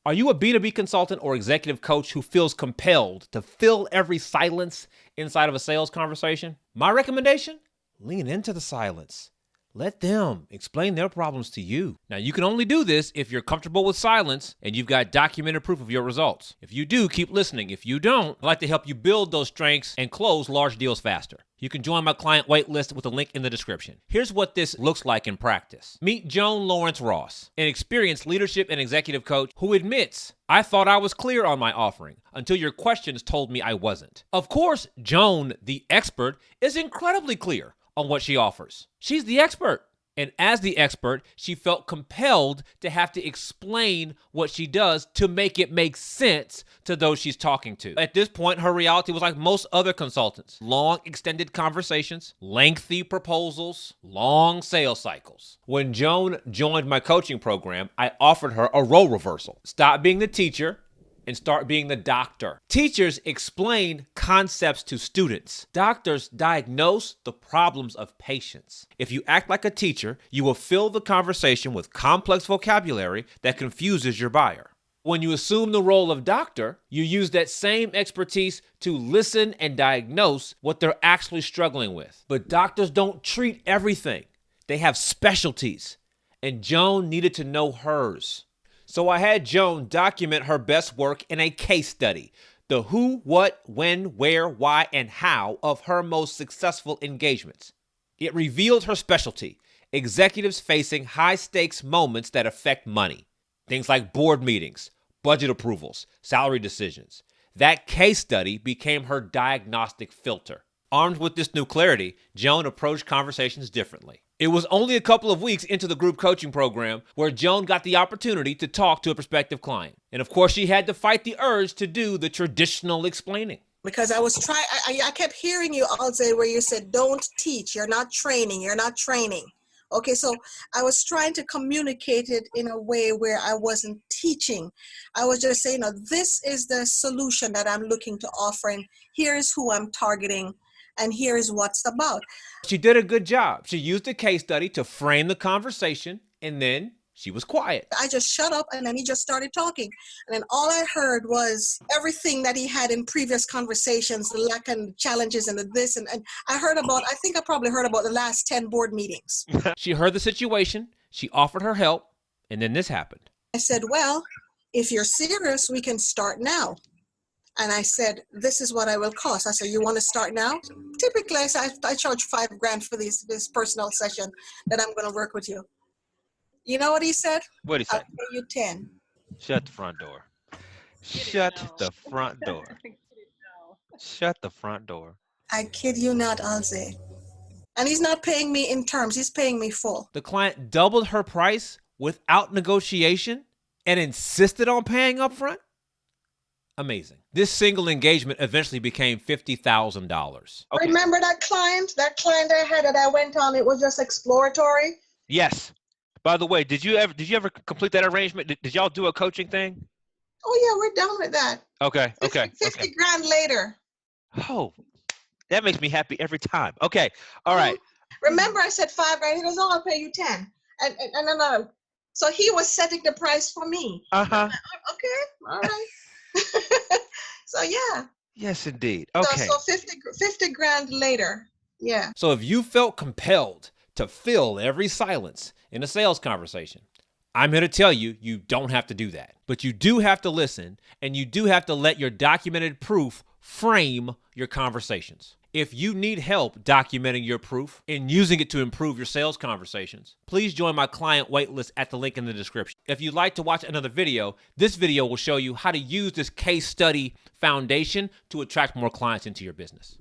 Are you a B2B consultant or executive coach who feels compelled to fill every silence inside of a sales conversation? My recommendation? Lean into the silence. Let them explain their problems to you. Now, you can only do this if you're comfortable with silence and you've got documented proof of your results. If you do, keep listening. If you don't, I'd like to help you build those strengths and close large deals faster. You can join my client wait list with a link in the description. Here's what this looks like in practice. Meet Joan Lawrence Ross, an experienced leadership and executive coach who admits, I thought I was clear on my offering until your questions told me I wasn't. Of course, Joan, the expert, is incredibly clear on what she offers. She's the expert. And as the expert, she felt compelled to have to explain what she does to make it make sense to those she's talking to. At this point, her reality was like most other consultants. Long, extended conversations, lengthy proposals, long sales cycles. When Joan joined my coaching program, I offered her a role reversal. Stop being the teacher and start being the doctor. Teachers explain concepts to students. Doctors diagnose the problems of patients. If you act like a teacher, you will fill the conversation with complex vocabulary that confuses your buyer. When you assume the role of doctor, you use that same expertise to listen and diagnose what they're actually struggling with. But doctors don't treat everything. They have specialties, and Joan needed to know hers. So I had Joan document her best work in a case study, the who, what, when, where, why, and how of her most successful engagements. It revealed her specialty, executives facing high-stakes moments that affect money. Things like board meetings, budget approvals, salary decisions. That case study became her diagnostic filter. Armed with this new clarity, Joan approached conversations differently. It was only a couple of weeks into the group coaching program where Joan got the opportunity to talk to a prospective client. And of course, she had to fight the urge to do the traditional explaining. Because I was trying, I kept hearing you all say where you said, don't teach, you're not training. Okay, so I was trying to communicate it in a way where I wasn't teaching. I was just saying, this is the solution that I'm looking to offer, and here's who I'm targeting, and here's what's about. She did a good job. She used a case study to frame the conversation, and then she was quiet. I just shut up, and then he just started talking. And then all I heard was everything that he had in previous conversations, the lack and challenges and the this. And I probably heard about the last 10 board meetings. She heard the situation. She offered her help. And then this happened. I said, well, if you're serious, we can start now. And I said, this is what I will cost. I said, you want to start now? Typically, I charge $5,000 for this personal session that I'm going to work with you. You know what he said? What did he say? I'll pay you 10. Shut the front door. Shut the front door. Shut the front door. I kid you not, Alze. And he's not paying me in terms. He's paying me full. The client doubled her price without negotiation and insisted on paying up front? Amazing. This single engagement eventually became $50,000. Okay. Remember that client I had that I went on? It was just exploratory. Yes. By the way, did you ever complete that arrangement? Did y'all do a coaching thing? Oh yeah, we're done with that. Okay. 50 grand later. Oh, that makes me happy every time. Okay. All right. Remember I said $5,000. He goes, oh, I'll pay you 10. And then, so he was setting the price for me. Uh-huh. Okay. All right. So yeah. Yes, indeed. Okay. So 50 grand later. Yeah. So if you felt compelled to fill every silence in a sales conversation, I'm here to tell you, you don't have to do that. But you do have to listen, and you do have to let your documented proof frame your conversations. If you need help documenting your proof and using it to improve your sales conversations, please join my client waitlist at the link in the description. If you'd like to watch another video, this video will show you how to use this case study foundation to attract more clients into your business.